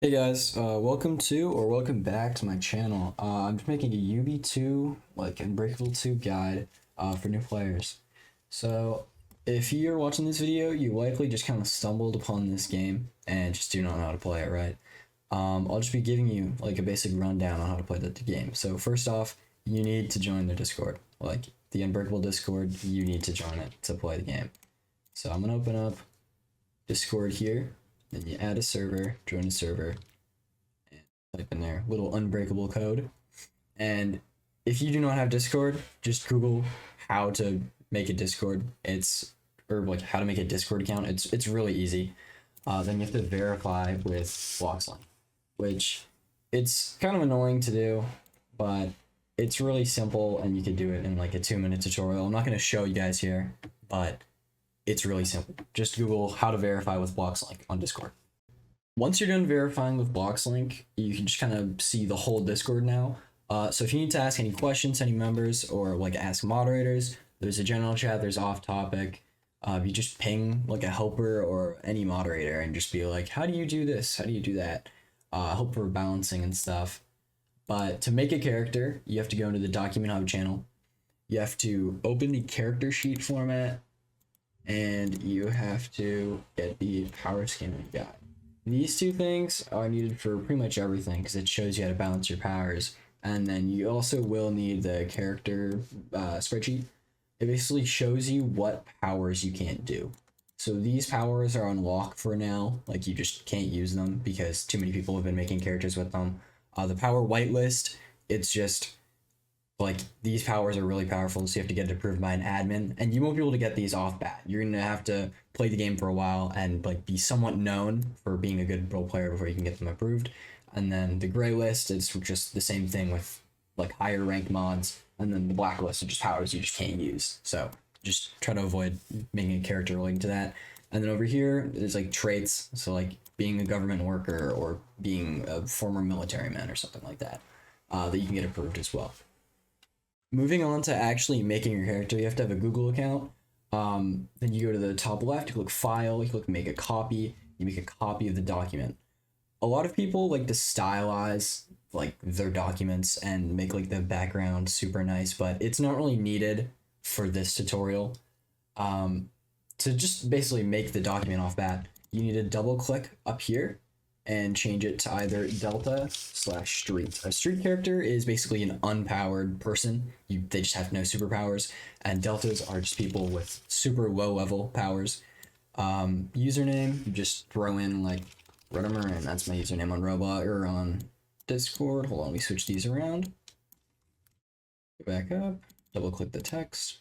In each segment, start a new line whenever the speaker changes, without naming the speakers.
Hey guys, welcome back to my channel. I'm just making a UB2, like Unbreakable 2 guide for new players. So if you're watching this video, you likely just kind of stumbled upon this game and just do not know how to play it right. I'll just be giving you like a basic rundown on how to play the game. So first off, you need to join the Discord, like the Unbreakable Discord. You need to join it to play the game. So I'm gonna open up Discord here. Then you add a server, join a server, and type in there little Unbreakable code. And if you do not have Discord, just Google how to make a Discord. Or like how to make a Discord account. It's really easy. Then you have to verify with BlocksLink, which it's kind of annoying to do, but it's really simple and you could do it in like a 2-minute tutorial. I'm not going to show you guys here, but it's really simple. Just Google how to verify with BlocksLink on Discord. Once you're done verifying with BlocksLink, you can just kind of see the whole Discord now. So if you need to ask any questions to any members or like ask moderators, there's a general chat, there's off topic. You just ping like a helper or any moderator and just be like, how do you do this? How do you do that? Help for balancing and stuff. But to make a character, you have to go into the Document Hub channel. You have to open the character sheet format, and you have to get the power scaling guide. These two things are needed for pretty much everything because it shows you how to balance your powers. And then you also will need the character spreadsheet. It basically shows you what powers you can't do. So these powers are on lock for now, like you just can't use them because too many people have been making characters with them. The power whitelist, it's just like these powers are really powerful, so you have to get it approved by an admin, and you won't be able to get these off bat. You're gonna have to play the game for a while and like be somewhat known for being a good role player before you can get them approved. And then the gray list is just the same thing with like higher ranked mods, and then the black list are just powers you just can't use. So just try to avoid making a character relating to that. And then over here there's like traits, so like being a government worker or being a former military man or something like that, that you can get approved as well. Moving on to actually making your character, you have to have a Google account. Then you go to the top left, you click File, you click Make a Copy, you make a copy of the document. A lot of people like to stylize like their documents and make like the background super nice, but it's not really needed for this tutorial. To just basically make the document off bat, you need to double click up here and change it to either Delta/Street. A street character is basically an unpowered person. They just have no superpowers, and Deltas are just people with super low level powers. Username, you just throw in like Ruddermer, that's my username on Robot or on Discord. Hold on, let me switch these around. Go back up, double click the text.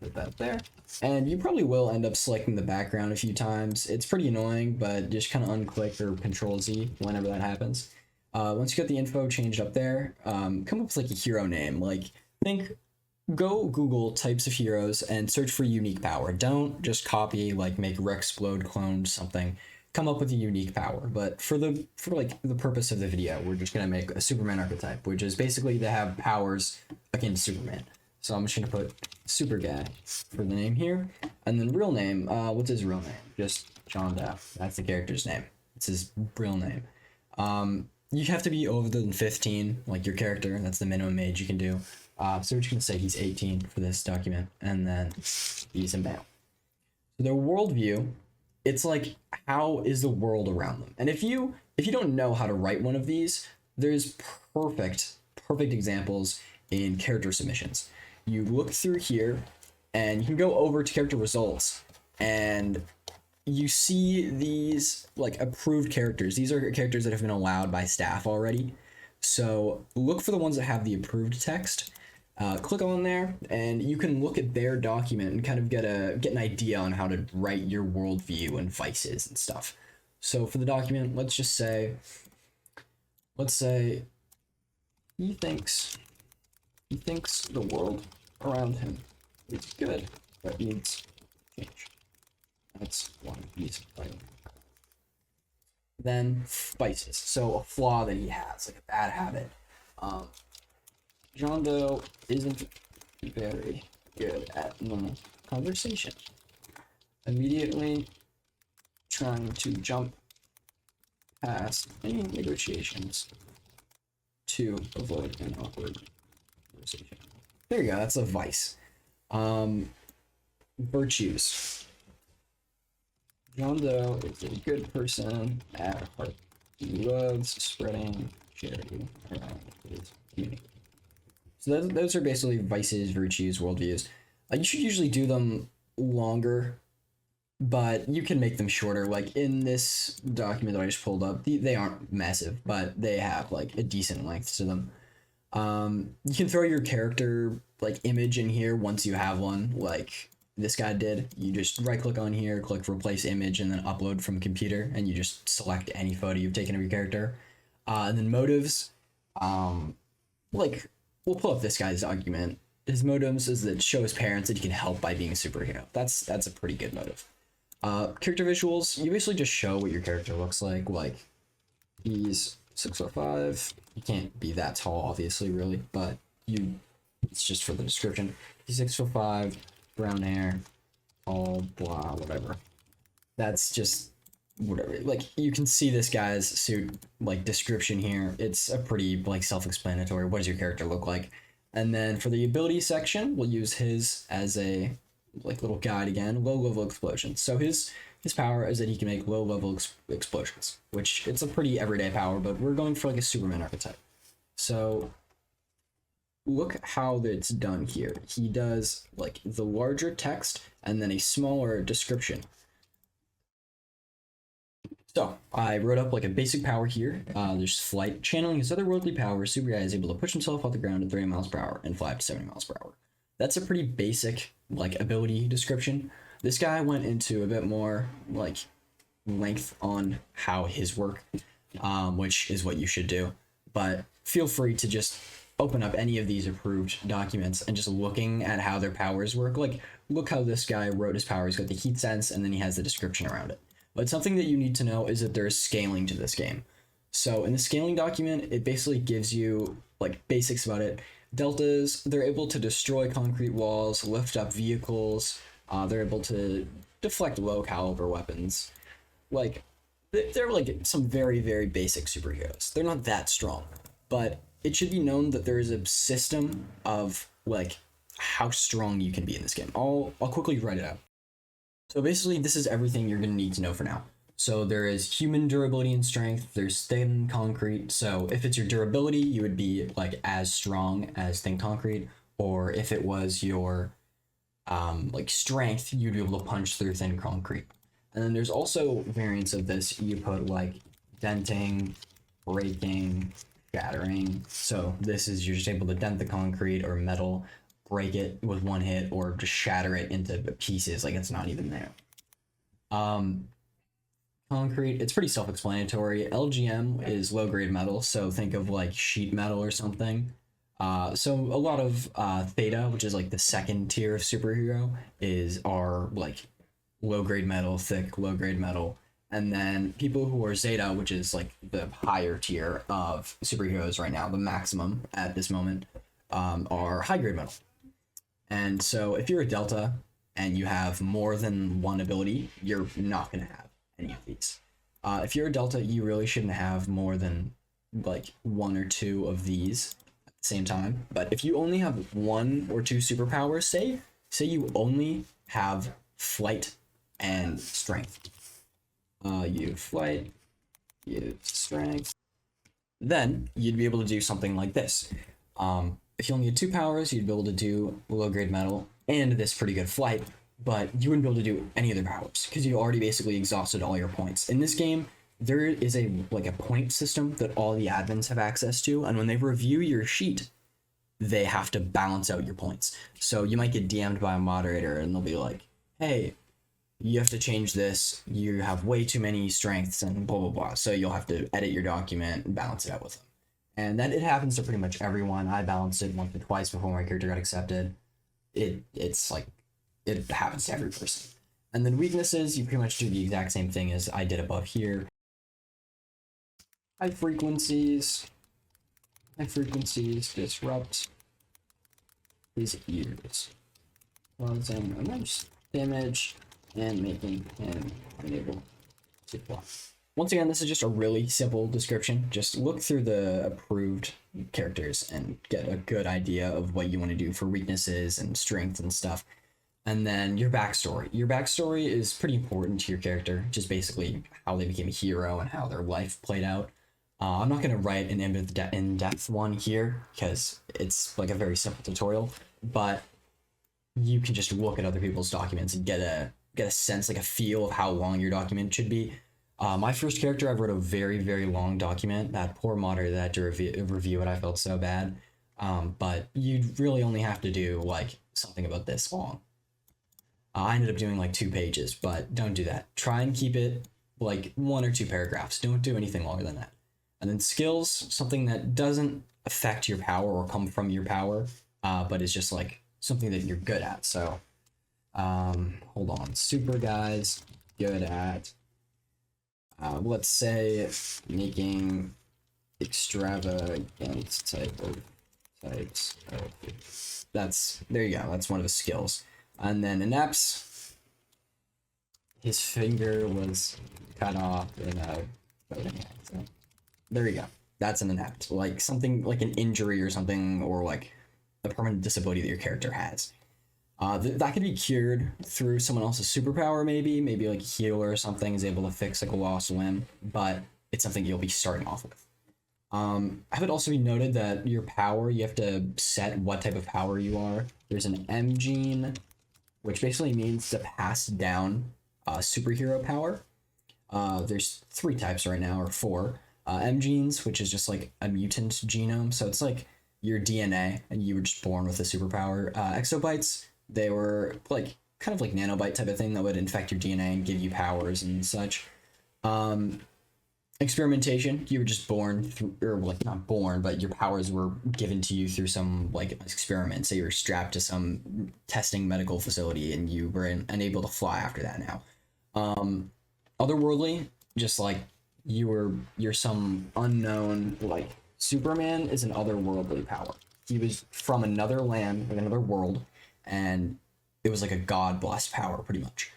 Put that there, and you probably will end up selecting the background a few times. It's pretty annoying, but just kind of unclick or Control Z whenever that happens. Once you get the info changed up there, come up with like a hero name. Like go Google types of heroes and search for unique power. Don't just copy like make Rexplode clone something. Come up with a unique power. But for the purpose of the video, we're just gonna make a Superman archetype, which is basically to have powers against Superman. So I'm just gonna put Super Guy for the name here, and then real name. What's his real name? Just John Doe. That's the character's name. It's his real name. You have to be older than 15, like your character. That's the minimum age you can do. So we're just gonna say he's 18 for this document, and then he's a male. So their worldview, it's like how is the world around them? And if you don't know how to write one of these, there's perfect examples in character submissions. You look through here and you can go over to character results and you see these like approved characters. These are characters that have been allowed by staff already. So look for the ones that have the approved text. Click on there and you can look at their document and kind of get an idea on how to write your worldview and vices and stuff. So for the document, let's say he thinks the world around him is good, but needs change. That's one piece of writing. Then vices, so a flaw that he has, like a bad habit. John Doe isn't very good at normal conversation. Immediately trying to jump pass any negotiations to avoid an awkward conversation. There you go, that's a vice. Virtues. John Doe is a good person at heart. He loves spreading charity around his community. So those are basically vices, virtues, worldviews. You should usually do them longer, but you can make them shorter. Like in this document that I just pulled up, they aren't massive, but they have like a decent length to them. You can throw your character like image in here once you have one, like this guy did. You just right click on here, click replace image, and then upload from computer, and you just select any photo you've taken of your character. And then motives, like we'll pull up this guy's document. His motives is that show his parents that he can help by being a superhero. That's a pretty good motive. Character visuals, you basically just show what your character looks like. Like he's 6'5". He can't be that tall, obviously, really, but it's just for the description. He's 6'5", brown hair, all blah, whatever. That's just whatever. Like you can see this guy's suit like description here. It's a pretty like self-explanatory. What does your character look like? And then for the ability section, we'll use his as a like little guide again. Low level explosions. So his power is that he can make low level explosions, which it's a pretty everyday power, but we're going for like a Superman archetype. So look how it's done here. He does like the larger text and then a smaller description. So I wrote up like a basic power here. There's flight. Channeling his otherworldly power, Super Guy is able to push himself off the ground at 30 miles per hour and fly up to 70 miles per hour. That's a pretty basic like ability description. This guy went into a bit more like length on how his work, which is what you should do. But feel free to just open up any of these approved documents and just looking at how their powers work. Like look how this guy wrote his power. He's got the heat sense and then he has the description around it. But something that you need to know is that there's scaling to this game. So in the scaling document, it basically gives you like basics about it. Deltas, they're able to destroy concrete walls, lift up vehicles. They're able to deflect low caliber weapons. Like they're like some very, very basic superheroes. They're not that strong, but it should be known that there is a system of like how strong you can be in this game. I'll quickly write it out. So basically, this is everything you're going to need to know for now. So there is human durability and strength. There's thin concrete. So if it's your durability, you would be like as strong as thin concrete. Or if it was your like strength, you'd be able to punch through thin concrete. And then there's also variants of this. You put like denting, breaking, shattering. So this is you're just able to dent the concrete or metal, break it with one hit, or just shatter it into pieces like it's not even there. Concrete, it's pretty self-explanatory. LGM is low-grade metal, so think of like sheet metal or something. So a lot of Theta, which is like the second tier of superhero, are like low-grade metal, thick low-grade metal. And then people who are Zeta, which is like the higher tier of superheroes right now, the maximum at this moment, are high-grade metal. And so if you're a Delta and you have more than one ability, you're not going to have any of these. If you're a Delta, you really shouldn't have more than like one or two of these at the same time. But if you only have one or two superpowers, say you only have flight and strength. You have flight, you have strength. Then you'd be able to do something like this. If you only had two powers, you'd be able to do low-grade metal and this pretty good flight, but you wouldn't be able to do any other powers because you already basically exhausted all your points. In this game, there is a point system that all the admins have access to, and when they review your sheet, they have to balance out your points. So you might get DM'd by a moderator and they'll be like, hey, you have to change this, you have way too many strengths and blah, blah, blah. So you'll have to edit your document and balance it out with them. And then it happens to pretty much everyone. I balanced it once or twice before my character got accepted. It's like, it happens to every person. And then weaknesses, you pretty much do the exact same thing as I did above here. High frequencies disrupt his ears, causing immense damage and making him unable to fly. once again, this is just a really simple description. Just look through the approved characters and get a good idea of what you want to do for weaknesses and strengths and stuff. And then your backstory. Your backstory is pretty important to your character, just basically how they became a hero and how their life played out. I'm not going to write an in-depth one here because it's like a very simple tutorial, but you can just look at other people's documents and get a sense, like a feel of how long your document should be. My first character, I wrote a very, very long document. That poor moderator that had to review it, I felt so bad. But you really only have to do like something about this long. I ended up doing like 2 pages, but don't do that. Try and keep it like 1 or 2 paragraphs. Don't do anything longer than that. And then skills, something that doesn't affect your power or come from your power, but is just like something that you're good at. So, hold on. Super guys, good at, let's say, making extravagant types of, there you go. That's one of his skills. And then inept, his finger was cut off in a boating accident. There you go. That's an inept. Like something like an injury or something, or like a permanent disability that your character has. That could be cured through someone else's superpower, maybe like a healer or something is able to fix like a lost limb, but it's something you'll be starting off with. Have it also be noted that your power, you have to set what type of power you are. There's an M gene, which basically means to pass down superhero power. There's 3 types right now, or 4. M genes, which is just like a mutant genome, so it's like your DNA, and you were just born with a superpower. Exobytes, they were like kind of like nanobite type of thing that would infect your DNA and give you powers and such. Experimentation, you were just born through, or like not born, but your powers were given to you through some like experiment. So you were strapped to some testing medical facility and you were unable to fly after that now. Otherworldly, just like you're some unknown, like Superman is an otherworldly power. He was from another land, like another world, and it was like a god-blessed power, pretty much.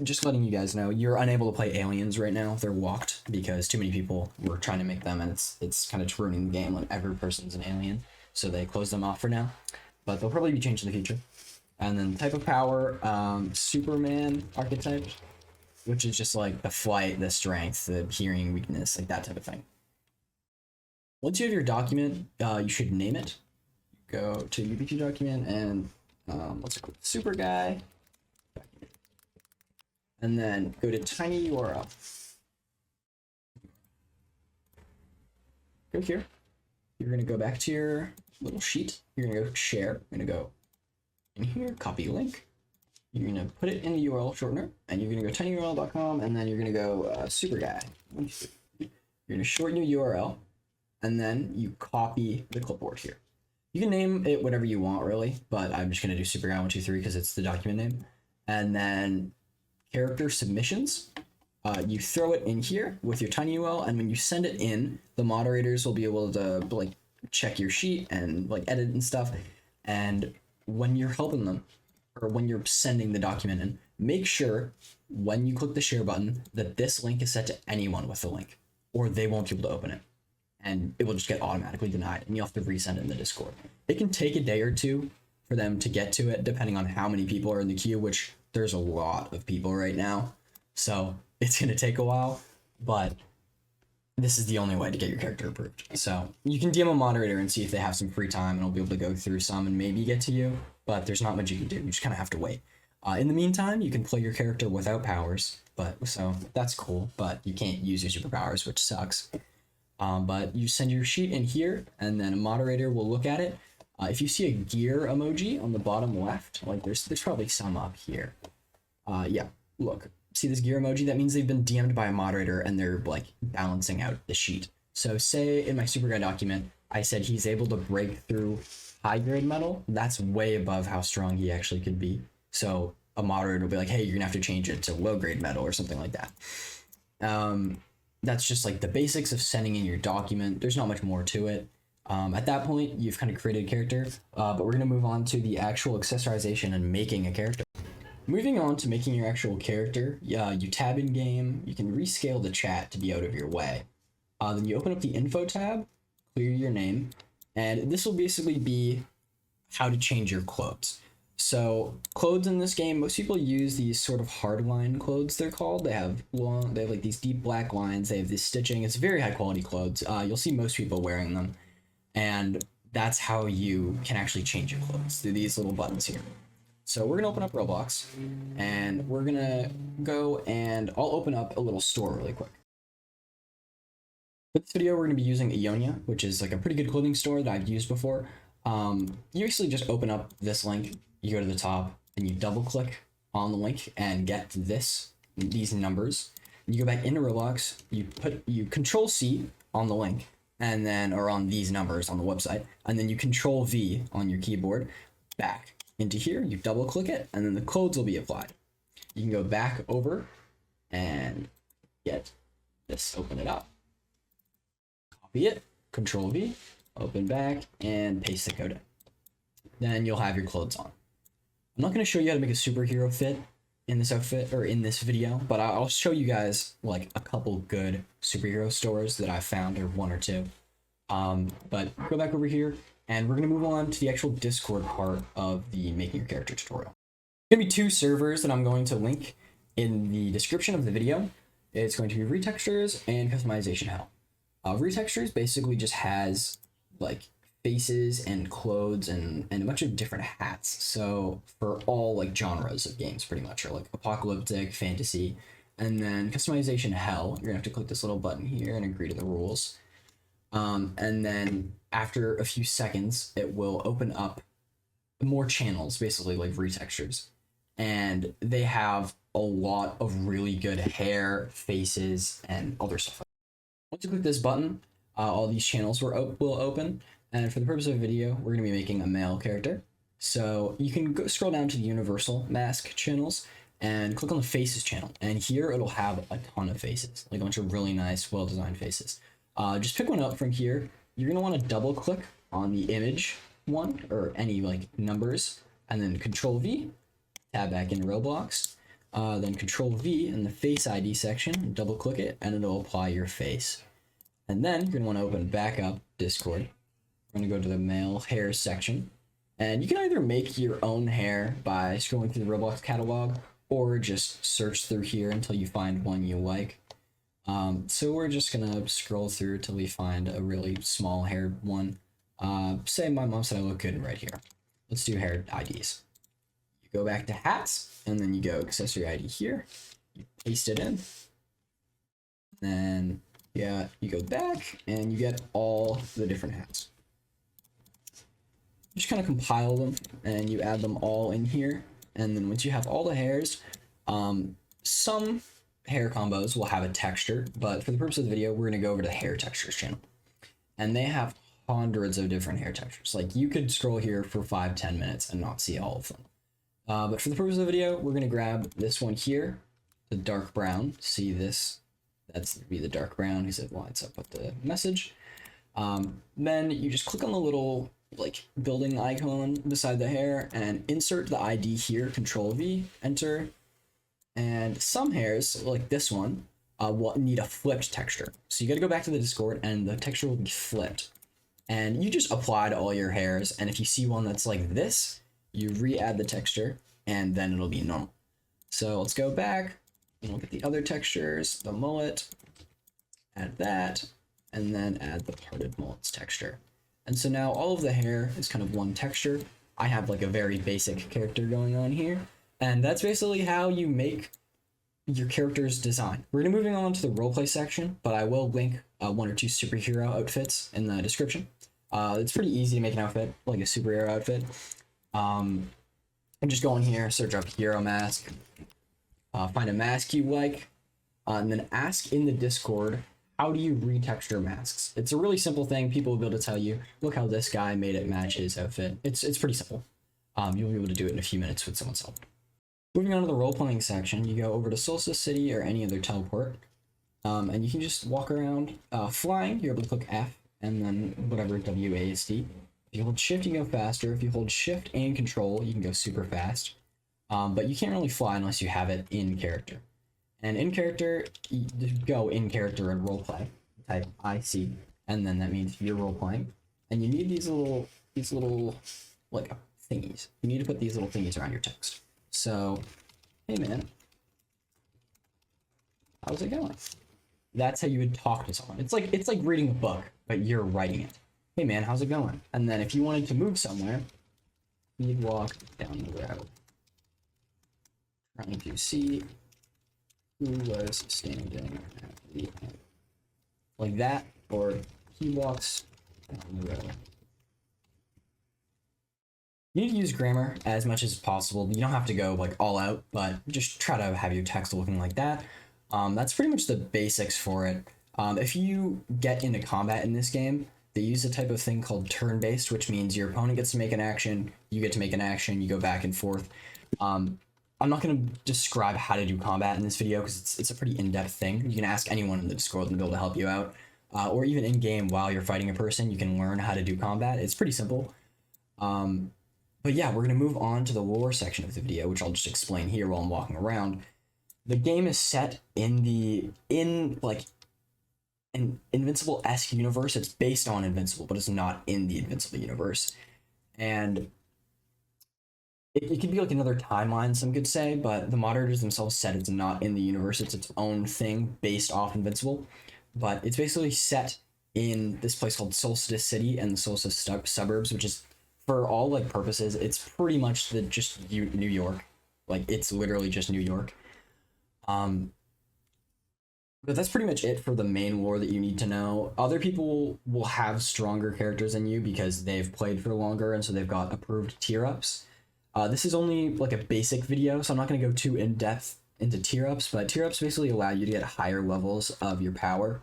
Just letting you guys know, you're unable to play aliens right now. They're locked because too many people were trying to make them, and it's kind of ruining the game when every person's an alien. So they closed them off for now, but they'll probably be changed in the future. And then type of power, Superman archetype, which is just like the flight, the strength, the hearing weakness, like that type of thing. Once you have your document, you should name it. Go to UB2 document and let's go super guy. And then go to tiny URL. Go here. You're going to go back to your little sheet. You're going to go share. You're going to go in here, copy link. You're going to put it in the URL shortener, and you're going to go tinyurl.com, and then you're going to go super guy. You're going to shorten your URL, and then you copy the clipboard here. You can name it whatever you want, really, but I'm just going to do super guy 123 because it's the document name. And then character submissions, you throw it in here with your tinyurl, and when you send it in, the moderators will be able to like check your sheet and like edit and stuff. And when you're helping them, or when you're sending the document in, make sure when you click the share button that this link is set to anyone with the link, or they won't be able to open it, and it will just get automatically denied, and you'll have to resend it in the Discord. It can take a day or 2 for them to get to it, depending on how many people are in the queue, which there's a lot of people right now, so it's going to take a while, but this is the only way to get your character approved. So you can DM a moderator and see if they have some free time, and I'll be able to go through some and maybe get to you, but there's not much you can do. You just kind of have to wait. In the meantime, you can play your character without powers, so that's cool, but you can't use your superpowers, which sucks. But you send your sheet in here, and then a moderator will look at it. If you see a gear emoji on the bottom left, like there's probably some up here. Yeah, look, see this gear emoji? That means they've been DM'd by a moderator and they're like balancing out the sheet. So say in my super guy document, I said he's able to break through high grade metal. That's way above how strong he actually could be. So a moderator will be like, hey, you're gonna have to change it to low grade metal or something like that. That's just like the basics of sending in your document. There's not much more to it. At that point, you've kind of created a character, but we're going to move on to the actual accessorization and making a character. moving on to making your actual character, you tab in game, you can rescale the chat to be out of your way. Then you open up the info tab, clear your name, and this will basically be how to change your clothes. So clothes in this game, most people use these sort of hardline clothes, they're called. They have like these deep black lines, they have this stitching. It's very high quality clothes. You'll see most people wearing them. And that's how you can actually change your clothes, through these little buttons here. So we're gonna open up Roblox and we're gonna go and I'll open up a little store really quick. For this video, we're gonna be using Euonia, which is like a pretty good clothing store that I've used before. You basically just open up this link, you go to the top, and you double click on the link and get these numbers. And you go back into Roblox, you Control C on the link, and then, or on these numbers on the website, and then you Control V on your keyboard, back into here, you double click it, and then the codes will be applied. You can go back over and get this, open it up, copy it, Control V, open back, and paste the code in. Then you'll have your clothes on. I'm not going to show you how to make a superhero fit in this outfit or in this video, but I'll show you guys like a couple good superhero stores that I found, or one or two. But go back over here and we're going to move on to the actual Discord part of the making your character tutorial. There's going to be two servers that I'm going to link in the description of the video. It's going to be Retextures and Customization Hell. Retextures basically just has like faces and clothes and a bunch of different hats, so for all like genres of games pretty much, or like apocalyptic, fantasy. And then Customization Hell, you're gonna have to click this little button here and agree to the rules, and then after a few seconds it will open up more channels, basically like Retextures, and they have a lot of really good hair, faces, and other stuff. Once you click this button, all these channels will open. And for the purpose of the video, we're going to be making a male character. So you can scroll down to the universal mask channels and click on the faces channel. And here it'll have a ton of faces, like a bunch of really nice, well-designed faces. Just pick one up from here. You're going to want to double click on the image one, or any like numbers, and then Control V, tab back into Roblox. Then Control V in the face ID section, double click it, and it'll apply your face. And then you're going to want to open back up Discord. We're going to go to the male hair section, and you can either make your own hair by scrolling through the Roblox catalog, or just search through here until you find one you like. So we're just going to scroll through till we find a really small haired one. Say my mom said I look good right here. Let's do hair IDs. You go back to hats, and then you go accessory ID here, you paste it in, then yeah, you go back and you get all the different hats. You just kind of compile them and you add them all in here, and then once you have all the hairs, some hair combos will have a texture, but for the purpose of the video, we're going to go over to the hair textures channel, and they have hundreds of different hair textures. Like, you could scroll here for 5-10 minutes and not see all of them. But for the purpose of the video, we're going to grab this one here, the dark brown. See this? That's be the dark brown because it lines up with the message. Then you just click on the little like building icon beside the hair and insert the ID here, Control V, enter. And some hairs, like this one, will need a flipped texture. So you got to go back to the Discord and the texture will be flipped. And you just apply to all your hairs, and if you see one that's like this, you re-add the texture, and then it'll be normal. So let's go back and look at the other textures, the mullet, add that, and then add the parted mullets texture. And so now all of the hair is kind of one texture. I have like a very basic character going on here, and that's basically how you make your character's design. We're gonna moving on to the roleplay section, but I will link one or two superhero outfits in the description. It's pretty easy to make an outfit, like a superhero outfit. And just go in here, search up hero mask, find a mask you like, and then ask in the Discord, how do you retexture masks? It's a really simple thing. People will be able to tell you, look how this guy made it match his outfit. It's pretty simple. You'll be able to do it in a few minutes with someone's help. Moving on to the role-playing section, you go over to Solstice City or any other teleport, and you can just walk around. Flying, you're able to click F, and then whatever, WASD. If you hold shift, you can go faster. If you hold shift and control, you can go super fast. but you can't really fly unless you have it in character. And in character, you go in character and roleplay, type IC, and then that means you're role playing. And you need these little like thingies. You need to put these little thingies around your text. So, hey man, how's it going? That's how you would talk to someone. It's like reading a book, but you're writing it. Hey man, how's it going? And then if you wanted to move somewhere, you'd walk down the road, trying to see who was standing at the end. Like that, or he walks down the road. You need to use grammar as much as possible. You don't have to go like all out, but just try to have your text looking like that. That's pretty much the basics for it. If you get into combat in this game, they use a type of thing called turn-based, which means your opponent gets to make an action, you get to make an action, you go back and forth. I'm not going to describe how to do combat in this video because it's a pretty in-depth thing. You can ask anyone in the Discord and they'll be able to help you out. Or even in-game while you're fighting a person, you can learn how to do combat. It's pretty simple. But yeah, we're going to move on to the lore section of the video, which I'll just explain here while I'm walking around. The game is set in an Invincible-esque universe. It's based on Invincible, but it's not in the Invincible universe. And it could be like another timeline, some could say, but the moderators themselves said it's not in the universe. It's its own thing based off Invincible. But it's basically set in this place called Solstice City and the Solstice suburbs, which is, for all like purposes, it's pretty much just New York. Like, it's literally just New York. But that's pretty much it for the main lore that you need to know. Other people will have stronger characters than you because they've played for longer, and so they've got approved tier-ups. This is only like a basic video, so I'm not going to go too in-depth into tier-ups, but tier-ups basically allow you to get higher levels of your power.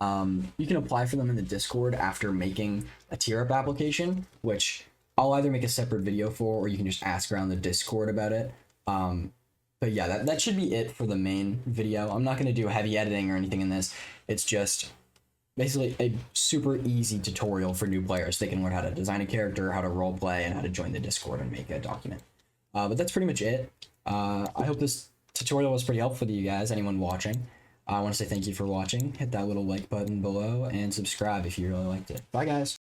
You can apply for them in the Discord after making a tier-up application, which I'll either make a separate video for, or you can just ask around the Discord about it. But yeah, that should be it for the main video. I'm not going to do heavy editing or anything in this. It's just basically a super easy tutorial for new players. They can learn how to design a character, how to roleplay, and how to join the Discord and make a document. But that's pretty much it. I hope this tutorial was pretty helpful to you guys, anyone watching. I want to say thank you for watching. Hit that little like button below and subscribe if you really liked it. Bye, guys.